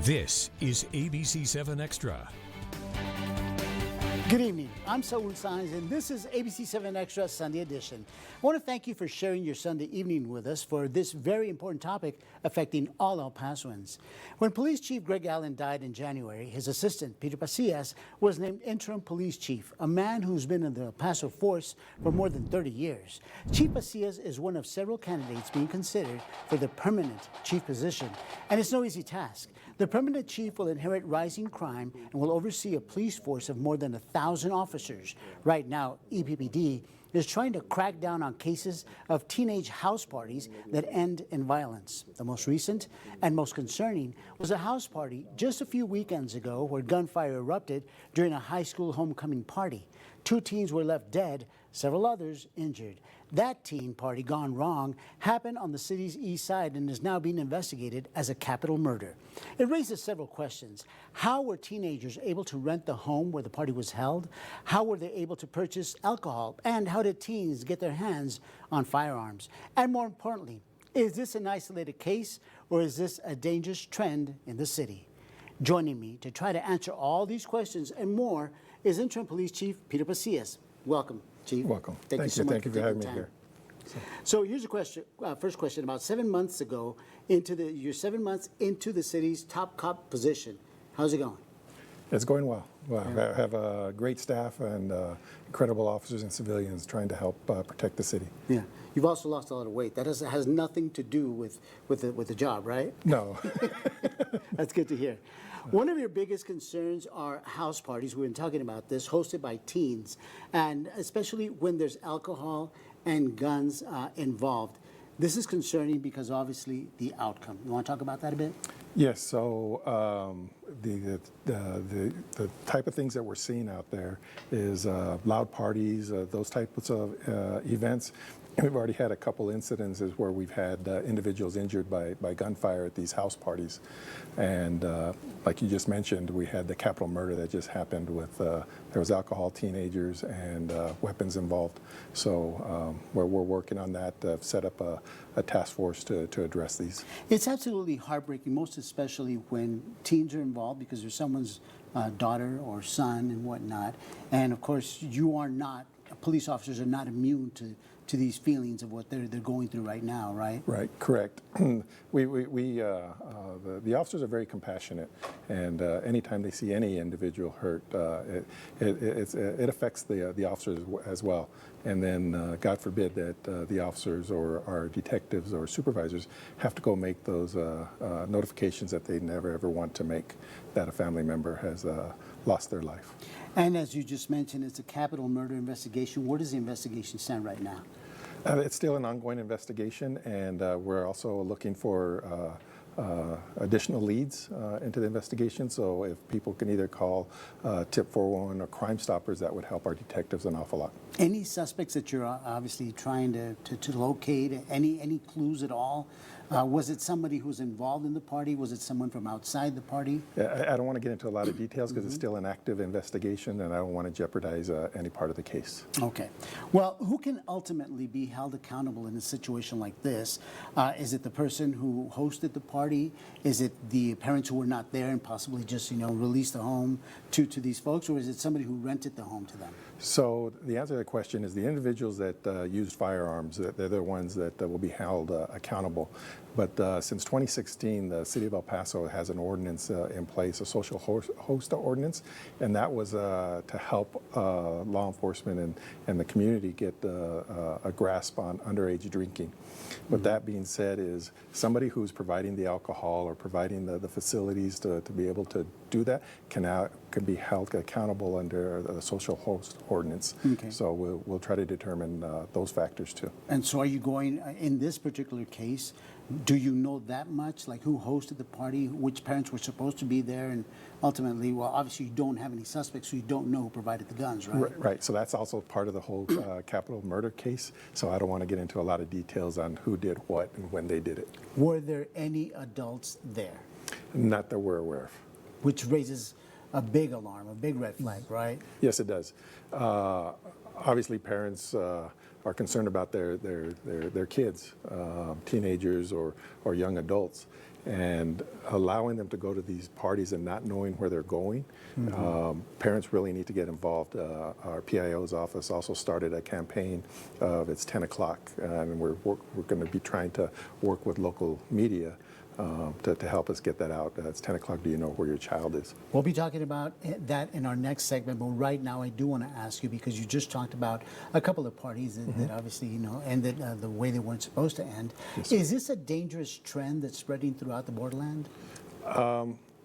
This is ABC-7 Extra. Good evening. I'm Saul Saenz, and this is ABC-7 Extra Sunday Edition. I want to thank you for sharing your Sunday evening with us for this very important topic affecting all El Pasoans. When Police Chief Greg Allen died in January, his assistant, Peter Pacillas, was named interim police chief, a man who's been in the El Paso force for more than 30 years. Chief Pacillas is one of several candidates being considered for the permanent chief position, and it's no easy task. The permanent chief will inherit rising crime and will oversee a police force of more than 1,000 officers. Right now, EPPD is trying to crack down on cases of teenage house parties that end in violence. The most recent and most concerning was a house party just a few weekends ago where gunfire erupted during a high school homecoming party. 2 teens were left dead, several others injured. That teen party gone wrong happened on the city's east side and is now being investigated as a capital murder. It raises several questions. How were teenagers able to rent the home where the party was held? How were they able to purchase alcohol? And how did teens get their hands on firearms? And more importantly, is this an isolated case or is this a dangerous trend in the city? Joining me to try to answer all these questions and more is Interim Police Chief Peter Pacillas. Welcome, Chief. Welcome. Thank you so much. Thank you for having me here. So here's a question. First question. About 7 months ago, you're 7 months into the city's top cop position. How's it going? It's going well. I have a great staff and incredible officers and civilians trying to help protect the city. Yeah. You've also lost a lot of weight. That has nothing to do with the job, right? No. That's good to hear. One of your biggest concerns are house parties. We've been talking about this, hosted by teens, and especially when there's alcohol and guns involved. This is concerning because obviously the outcome. You want to talk about that a bit? Yes. So the type of things that we're seeing out there is loud parties, those types of events. We've already had a couple incidences where we've had individuals injured by gunfire at these house parties. And like you just mentioned, we had the capital murder that just happened with, there was alcohol, teenagers, and weapons involved. So we're working on that, set up a task force to address these. It's absolutely heartbreaking, most especially when teens are involved because there's someone's daughter or son and whatnot. And of course, police officers are not immune to these feelings of what they're going through right now, right? Right, correct. The officers are very compassionate, and anytime they see any individual hurt, it affects the officers as well. And then, God forbid that the officers or our detectives or supervisors have to go make those notifications that they never ever want to make, that a family member has lost their life. And as you just mentioned, it's a capital murder investigation. Where does the investigation stand right now? It's still an ongoing investigation, and we're also looking for additional leads into the investigation. So if people can either call Tip 411 or Crime Stoppers, that would help our detectives an awful lot. Any suspects that you're obviously trying to locate? Any clues at all? Was it somebody who was involved in the party? Was it someone from outside the party? I don't want to get into a lot of details because it's still an active investigation, and I don't want to jeopardize any part of the case. Okay. Well, who can ultimately be held accountable in a situation like this? Is it the person who hosted the party? Is it the parents who were not there and possibly just, released the home to these folks? Or is it somebody who rented the home to them? So the answer to that question is the individuals that used firearms, they're the ones that will be held accountable. But since 2016, the City of El Paso has an ordinance in place, a social host ordinance, and that was to help law enforcement and the community get a grasp on underage drinking. But that being said, is somebody who's providing the alcohol or providing the facilities to be able to do that can be held accountable under the social host ordinance. Okay. So we'll try to determine those factors too. And so are you going, in this particular case, do you know that much? Like who hosted the party, which parents were supposed to be there, and ultimately, well, obviously you don't have any suspects, so you don't know who provided the guns, right? Right. So that's also part of the whole capital murder case. So I don't want to get into a lot of details on who did what and when they did it. Were there any adults there? Not that we're aware of. Which raises a big alarm, a big red flag, right? Yes, it does. Obviously, parents are concerned about their kids, teenagers or young adults. and allowing them to go to these parties and not knowing where they're going. Parents really need to get involved. Our PIO's office also started a campaign of it's 10 o'clock, and we're going to be trying to work with local media to help us get that out. It's 10 o'clock, do you know where your child is? We'll be talking about that in our next segment, but right now I do want to ask you, because you just talked about a couple of parties that obviously, ended the way they weren't supposed to end. Yes. Is this a dangerous trend that's spreading throughout the borderland?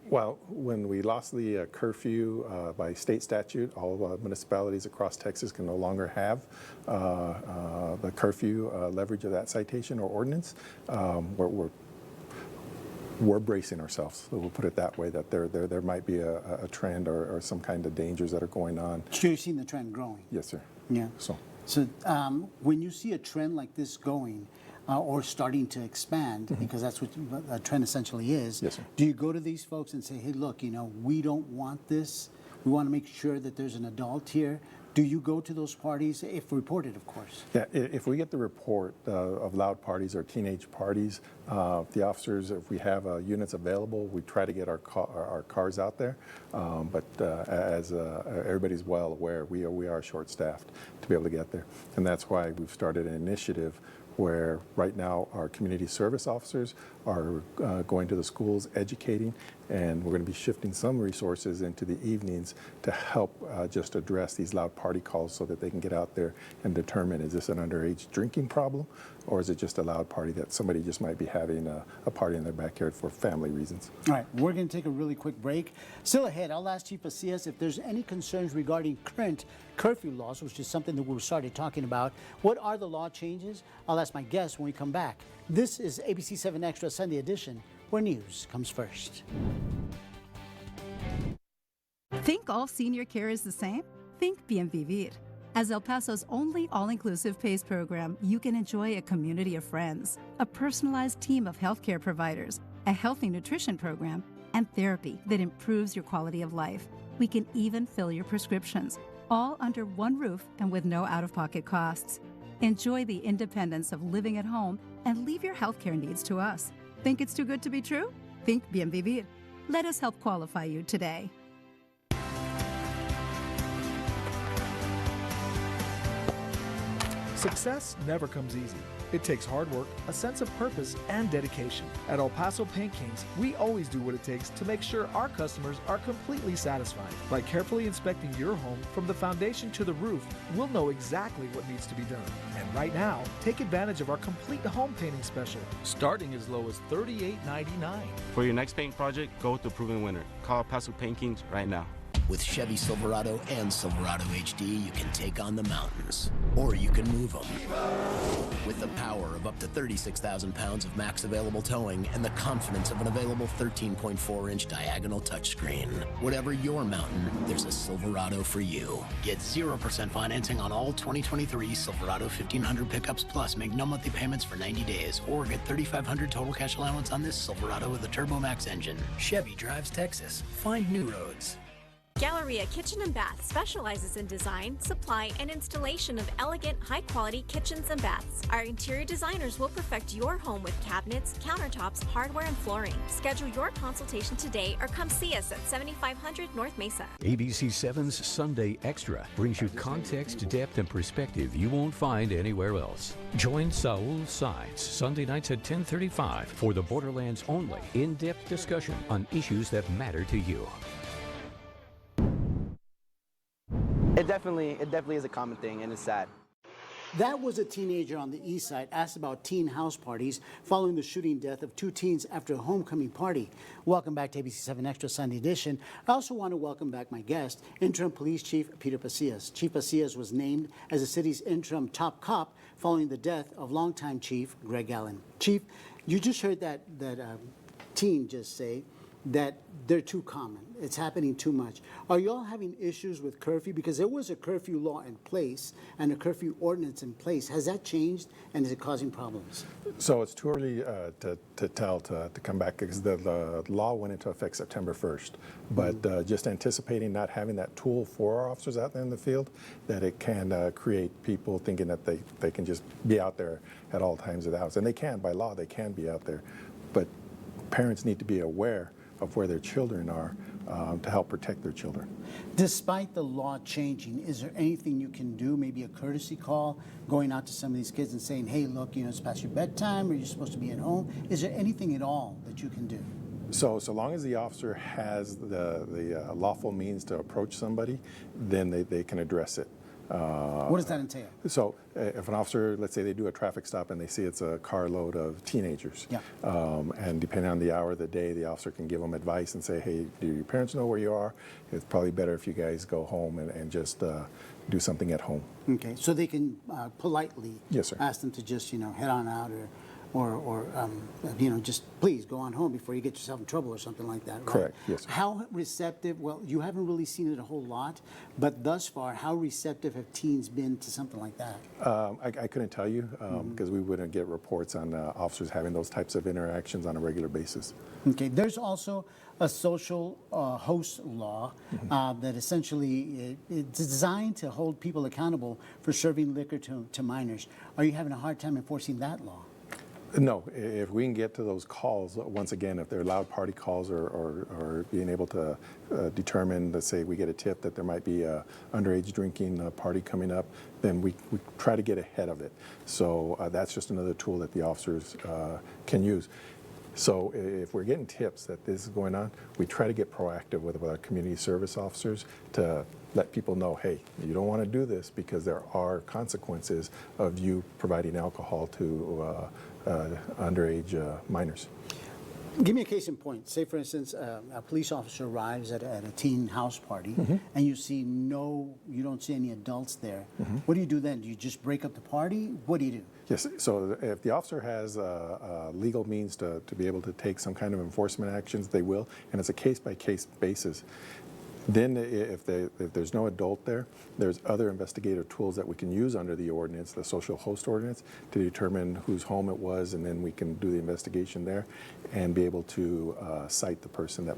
Well, when we lost the curfew by state statute, all municipalities across Texas can no longer have the curfew leverage of that citation or ordinance. We're bracing ourselves. So we'll put it that way, that there might be a trend or some kind of dangers that are going on. So you've seen the trend growing? Yes, sir. Yeah. So when you see a trend like this going, or starting to expand, because that's what a trend essentially is, yes, sir. Do you go to these folks and say, hey, look, we don't want this. We want to make sure that there's an adult here. Do you go to those parties, if reported, of course? Yeah, if we get the report of loud parties or teenage parties, the officers, if we have units available, we try to get our cars out there. But as everybody's well aware, we are short-staffed to be able to get there. And that's why we've started an initiative where right now our community service officers are going to the schools, educating, and we're going to be shifting some resources into the evenings to help just address these loud party calls so that they can get out there and determine, is this an underage drinking problem, or is it just a loud party that somebody just might be having a party in their backyard for family reasons. All right, we're going to take a really quick break. Still ahead, I'll ask Chief Pacillas if there's any concerns regarding current curfew laws, which is something that we started talking about. What are the law changes? I'll ask my guests when we come back. This is ABC-7 Extra Sunday Edition, where news comes first. Think all senior care is the same? Think Bien Vivir. As El Paso's only all-inclusive PACE program, you can enjoy a community of friends, a personalized team of healthcare providers, a healthy nutrition program, and therapy that improves your quality of life. We can even fill your prescriptions, all under one roof and with no out-of-pocket costs. Enjoy the independence of living at home and leave your healthcare needs to us. Think it's too good to be true? Think Bien Vivir. Let us help qualify you today. Success never comes easy. It takes hard work, a sense of purpose, and dedication. At El Paso Paint Kings, we always do what it takes to make sure our customers are completely satisfied. By carefully inspecting your home from the foundation to the roof, we'll know exactly what needs to be done. And right now, take advantage of our complete home painting special, starting as low as $38.99. For your next paint project, go with the proven winner. Call El Paso Paint Kings right now. With Chevy Silverado and Silverado HD, you can take on the mountains, or you can move them. With the power of up to 36,000 pounds of max available towing and the confidence of an available 13.4-inch diagonal touchscreen. Whatever your mountain, there's a Silverado for you. Get 0% financing on all 2023 Silverado 1500 pickups plus. Make no monthly payments for 90 days, or get $3,500 total cash allowance on this Silverado with a Turbo Max engine. Chevy drives Texas. Find new roads. Galleria Kitchen and Bath specializes in design, supply, and installation of elegant, high-quality kitchens and baths. Our interior designers will perfect your home with cabinets, countertops, hardware, and flooring. Schedule your consultation today or come see us at 7500 North Mesa. ABC-7's Sunday Extra brings you context, depth, and perspective you won't find anywhere else. Join Saul Sides Sunday nights at 10:35 for the Borderlands only in-depth discussion on issues that matter to you. It definitely is a common thing, and it's sad. That was a teenager on the east side asked about teen house parties following the shooting death of 2 teens after a homecoming party. Welcome back to ABC-7 Extra Sunday Edition. I also want to welcome back my guest, Interim Police Chief Peter Pacillas. Chief Pacillas was named as the city's interim top cop following the death of longtime Chief Greg Allen. Chief, you just heard that teen just say that they're too common. It's happening too much. Are you all having issues with curfew? Because there was a curfew law in place and a curfew ordinance in place. Has that changed, and is it causing problems? So it's too early to tell to come back, because the law went into effect September 1st. But just anticipating not having that tool for our officers out there in the field, that it can create people thinking that they can just be out there at all times of the house. And they can, by law, they can be out there. But parents need to be aware of where their children are to help protect their children. Despite the law changing, is there anything you can do, maybe a courtesy call, going out to some of these kids and saying, hey, look, it's past your bedtime, or you're supposed to be at home? Is there anything at all that you can do? So long as the officer has the lawful means to approach somebody, then they can address it. What does that entail? So if an officer, let's say they do a traffic stop and they see it's a carload of teenagers, yeah. And depending on the hour of the day, the officer can give them advice and say, hey, do your parents know where you are? It's probably better if you guys go home and just do something at home. Okay, so they can politely Yes, sir. ask them to just, head on out or just please go on home before you get yourself in trouble or something like that, right? Correct, yes, sir. How receptive, well, you haven't really seen it a whole lot, but thus far, how receptive have teens been to something like that? I couldn't tell you because we wouldn't get reports on officers having those types of interactions on a regular basis. Okay, there's also a social host law that essentially it's designed to hold people accountable for serving liquor to minors. Are you having a hard time enforcing that law? No, if we can get to those calls, once again, if they're loud party calls or being able to determine, let's say we get a tip that there might be a underage drinking party coming up, then we try to get ahead of it. So that's just another tool that the officers can use. So if we're getting tips that this is going on, we try to get proactive with our community service officers to let people know, hey, you don't want to do this because there are consequences of you providing alcohol to underage minors. Give me a case in point. Say, for instance, a police officer arrives at a teen house party, and you don't see any adults there. What do you do then? Do you just break up the party? What do you do? Yes, so if the officer has legal means to be able to take some kind of enforcement actions, they will, and it's a case-by-case basis. Then if there's no adult there, there's other investigative tools that we can use under the ordinance, the social host ordinance, to determine whose home it was, and then we can do the investigation there and be able to cite the person that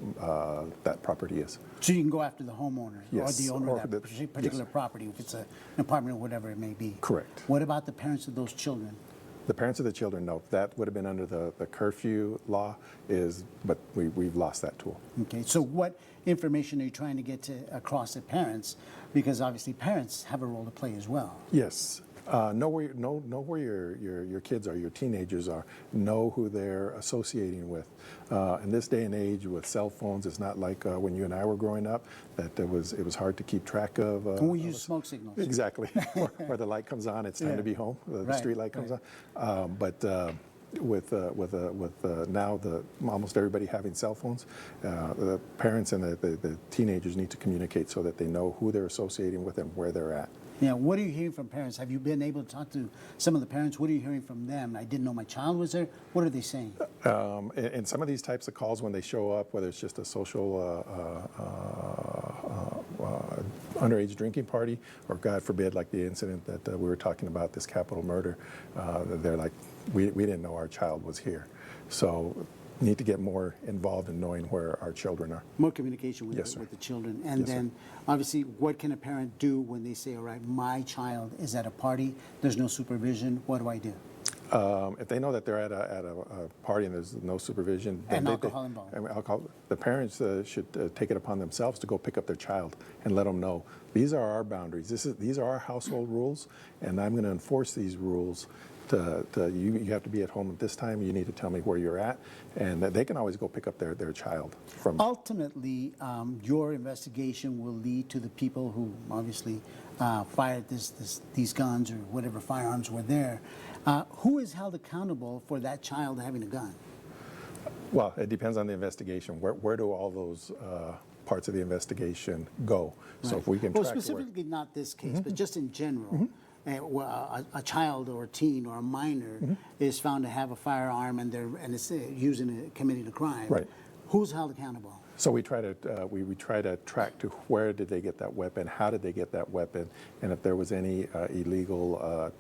that property is. So you can go after the homeowner Yes, or the owner or of that particular property, if it's an apartment or whatever it may be. Correct. What about the parents of those children? The parents of the children, no. That would have been under the curfew law, but we've lost that tool. Okay, so what information are you trying to get across to parents? Because obviously parents have a role to play as well. Yes. Know where your kids are, your teenagers are. Know who they're associating with. In this day and age with cell phones, it's not like when you and I were growing up that it was hard to keep track of. We use smoke signals. Exactly. Where the light comes on, it's time to be home. The street light comes on. But with now almost everybody having cell phones, the parents and the teenagers need to communicate so that they know who they're associating with and where they're at. Yeah, what are you hearing from parents? Have you been able to talk to some of the parents? What are you hearing from them? I didn't know my child was there. What are they saying? And some of these types of calls, when they show up, whether it's just a social underage drinking party, or God forbid, like the incident that we were talking about, this capital murder, they're like, we didn't know our child was here. So need to get more involved in knowing where our children are. More communication with, Yes, with the children. And Yes, then, obviously, what can a parent do when they say, all right, my child is at a party, there's no supervision, what do I do? If they know that they're at a party and there's no supervision, and alcohol involved. The parents should take it upon themselves to go pick up their child and let them know, these are our boundaries, these are our household rules, and I'm going to enforce these rules. You have to be at home at this time, you need to tell me where you're at, and they can always go pick up their child. Ultimately, your investigation will lead to the people who obviously fired these guns or whatever firearms were there. Who is held accountable for that child having a gun? Well, it depends on the investigation. Where do all those parts of the investigation go? Right. So if we can track specifically not this case, but just in general. A child or a teen or a minor is found to have a firearm and it's committing a crime. Right. Who's held accountable? So we try to track to where did they get that weapon, how did they get that weapon, and if there was any illegal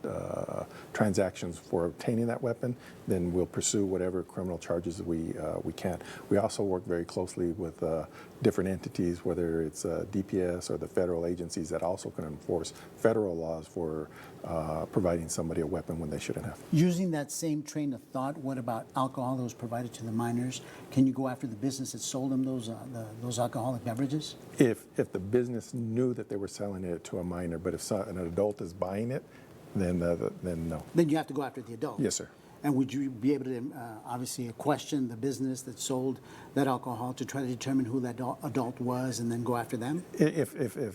transactions for obtaining that weapon, then we'll pursue whatever criminal charges we can. We also work very closely with different entities, whether it's DPS or the federal agencies that also can enforce federal laws for providing somebody a weapon when they shouldn't have. Using that same train of thought, what about alcohol that was provided to the minors? Can you go after the business that sold them those alcoholic beverages? If the business knew that they were selling it to a minor, but if an adult is buying it, then no. Then you have to go after the adult? Yes, sir. And would you be able to obviously question the business that sold that alcohol to try to determine who that adult was and then go after them? If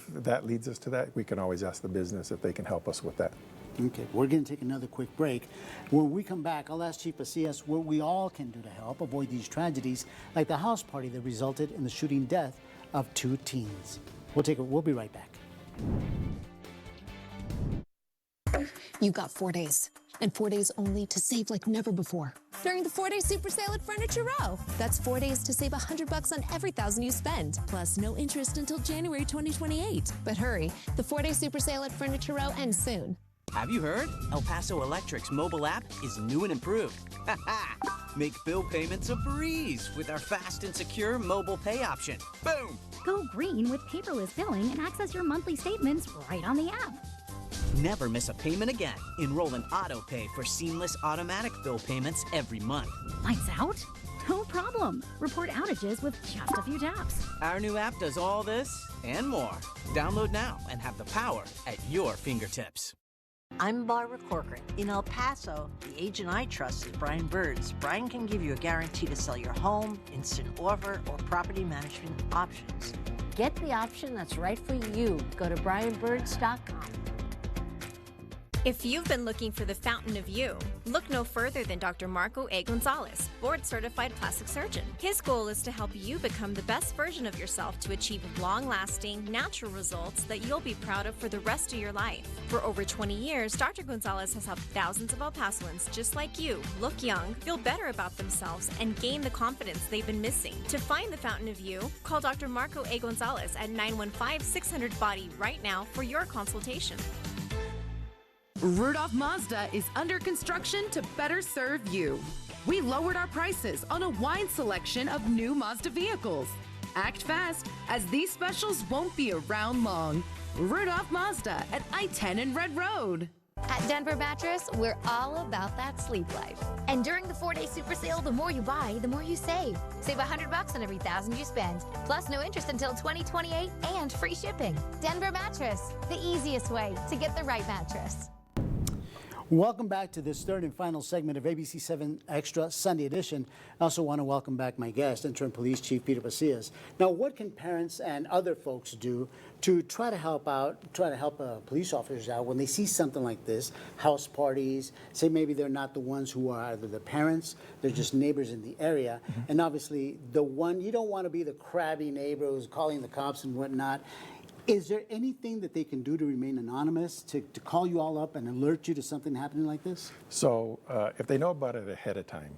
that leads us to that, we can always ask the business if they can help us with that. Okay, we're going to take another quick break. When we come back, I'll ask Chief Pacillas what we all can do to help avoid these tragedies, like the house party that resulted in the shooting death of 2 teens. We'll be right back. You got 4 days, and 4 days only to save like never before. During the 4-day super sale at Furniture Row. That's 4 days to save $100 on every $1,000 you spend, plus no interest until January 2028. But hurry, the 4-day super sale at Furniture Row ends soon. Have you heard? El Paso Electric's mobile app is new and improved. Make bill payments a breeze with our fast and secure mobile pay option. Boom! Go green with paperless billing and access your monthly statements right on the app. Never miss a payment again. Enroll in AutoPay for seamless automatic bill payments every month. Lights out? No problem. Report outages with just a few taps. Our new app does all this and more. Download now and have the power at your fingertips. I'm Barbara Corcoran. In El Paso, the agent I trust is Brian Birds. Brian can give you a guarantee to sell your home, instant offer, or property management options. Get the option that's right for you. Go to brianbirds.com. If you've been looking for the fountain of you, look no further than Dr. Marco A. Gonzalez, board-certified plastic surgeon. His goal is to help you become the best version of yourself to achieve long-lasting, natural results that you'll be proud of for the rest of your life. For over 20 years, Dr. Gonzalez has helped thousands of El Pasoans just like you look young, feel better about themselves, and gain the confidence they've been missing. To find the fountain of you, call Dr. Marco A. Gonzalez at 915-600-BODY right now for your consultation. Rudolph Mazda is under construction to better serve you. We lowered our prices on a wide selection of new Mazda vehicles. Act fast, as these specials won't be around long. Rudolph Mazda at I-10 and Red Road. At Denver Mattress, we're all about that sleep life. And during the 4-day super sale, the more you buy, the more you save. Save $100 on every $1,000 you spend, plus no interest until 2028 and free shipping. Denver Mattress, the easiest way to get the right mattress. Welcome back to this third and final segment of ABC-7 Extra Sunday Edition. I also want to welcome back my guest, Interim Police Chief Peter Pacillas. Now, what can parents and other folks do to try to help police officers out when they see something like this, house parties, say maybe they're not the ones who are either the parents, they're just neighbors in the area, and obviously you don't want to be the crabby neighbor who's calling the cops and whatnot. Is there anything that they can do to remain anonymous, to call you all up and alert you to something happening like this? So if they know about it ahead of time,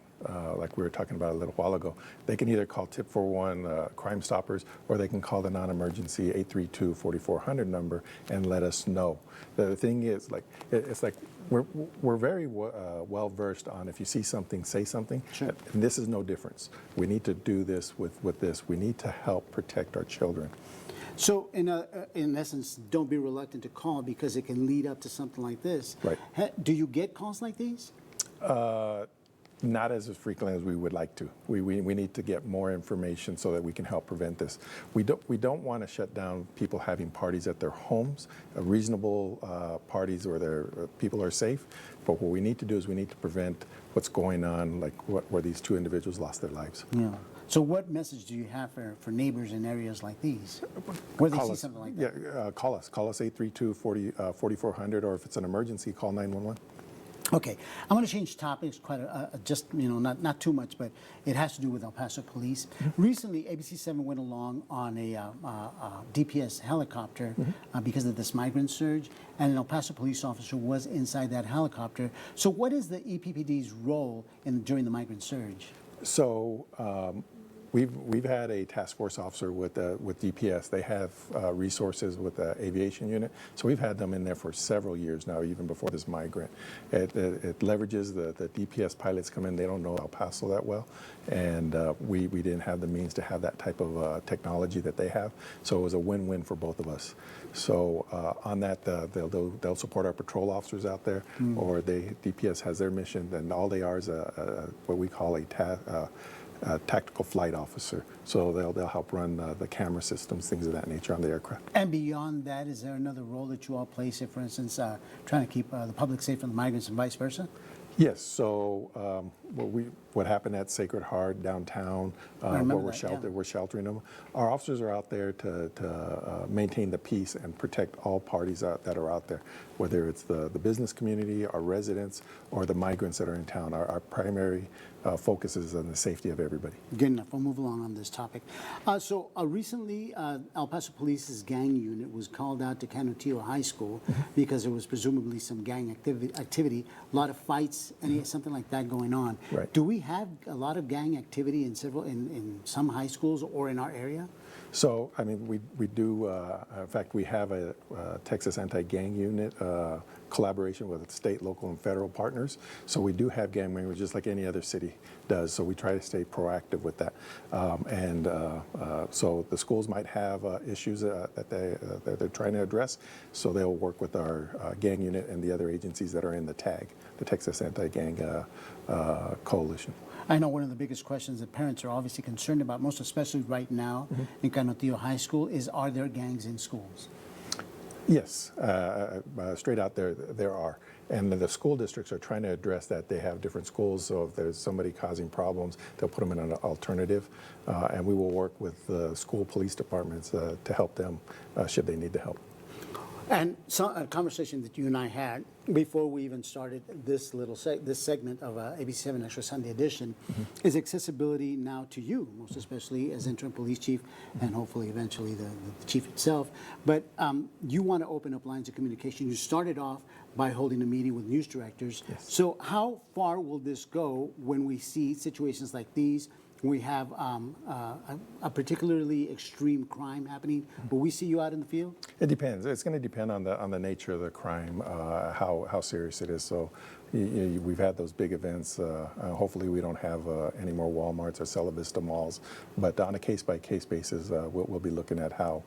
like we were talking about a little while ago, they can either call Tip 411 Crime Stoppers, or they can call the non-emergency 832-4400 number and let us know. The thing is, we're very well versed on if you see something, say something. Sure. And this is no difference. We need to do this with this. We need to help protect our children. So, in essence, don't be reluctant to call because it can lead up to something like this. Right. Do you get calls like these? Not as frequently as we would like to. We need to get more information so that we can help prevent this. We don't want to shut down people having parties at their homes, reasonable parties where their people are safe. But what we need to do is we need to prevent what's going on, like where these 2 individuals lost their lives. Yeah. So what message do you have for neighbors in areas like these, where they see something like that? Yeah, call us. Call us 832-4400, or if it's an emergency, call 911. Okay, I'm going to change topics not too much, but it has to do with El Paso Police. Recently, ABC-7 went along on a DPS helicopter because of this migrant surge, and an El Paso police officer was inside that helicopter. So what is the EPPD's role during the migrant surge? So We've had a task force officer with DPS. They have resources with the aviation unit, so we've had them in there for several years now, even before this migrant. It leverages the DPS pilots come in. They don't know El Paso that well, and we didn't have the means to have that type of technology that they have. So it was a win-win for both of us. So on that, they'll support our patrol officers out there, or DPS has their mission, and all they are is what we call a tactical flight officer. So they'll help run the camera systems, things of that nature on the aircraft. And beyond that, is there another role that you all play, say, for instance, trying to keep the public safe from the migrants and vice versa? Yes. So what happened at Sacred Heart downtown, where we're sheltering them. Our officers are out there to maintain the peace and protect all parties that are out there, whether it's the business community, our residents, or the migrants that are in town. Our primary focus is on the safety of everybody. Good enough. We'll move along on this topic. Recently, El Paso Police's gang unit was called out to Canutillo High School because there was presumably some gang activity, a lot of fights, and something like that going on. Right. Do we have a lot of gang activity in some high schools or in our area? So, I mean, we do, in fact, we have a Texas Anti-Gang Unit collaboration with state, local, and federal partners. So we do have gang members just like any other city does. So we try to stay proactive with that. So the schools might have issues that they're trying to address. So they'll work with our gang unit and the other agencies that are in the TAG, the Texas Anti-Gang Coalition. I know one of the biggest questions that parents are obviously concerned about, most especially right now in Canutillo High School, is are there gangs in schools? Yes, straight out there are. And the school districts are trying to address that. They have different schools, so if there's somebody causing problems, they'll put them in an alternative. And we will work with the school police departments to help them should they need the help. And so a conversation that you and I had before we even started this this segment of ABC-7 Extra Sunday Edition is accessibility now to you, most especially as interim police chief and hopefully eventually the chief itself. But you want to open up lines of communication. You started off by holding a meeting with news directors. Yes. So how far will this go when we see situations like these? We have a particularly extreme crime happening. Will we see you out in the field? It depends. It's going to depend on the nature of the crime, how serious it is. So we've had those big events. Hopefully we don't have any more Walmarts or Cella Vista malls. But on a case-by-case basis, we'll be looking at how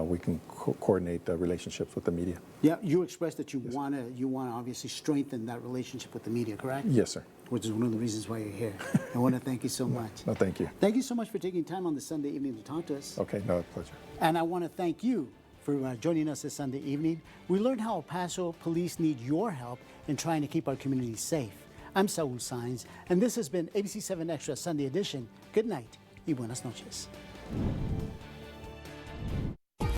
we can coordinate relationships with the media. Yeah, you expressed that you want to obviously strengthen that relationship with the media, correct? Yes, sir. Which is one of the reasons why you're here. I want to thank you so much. No, thank you. Thank you so much for taking time on this Sunday evening to talk to us. Okay, no, pleasure. And I want to thank you for joining us this Sunday evening. We learned how El Paso police need your help in trying to keep our communities safe. I'm Saul Saenz, and this has been ABC-7 Extra Sunday Edition. Good night y buenas noches.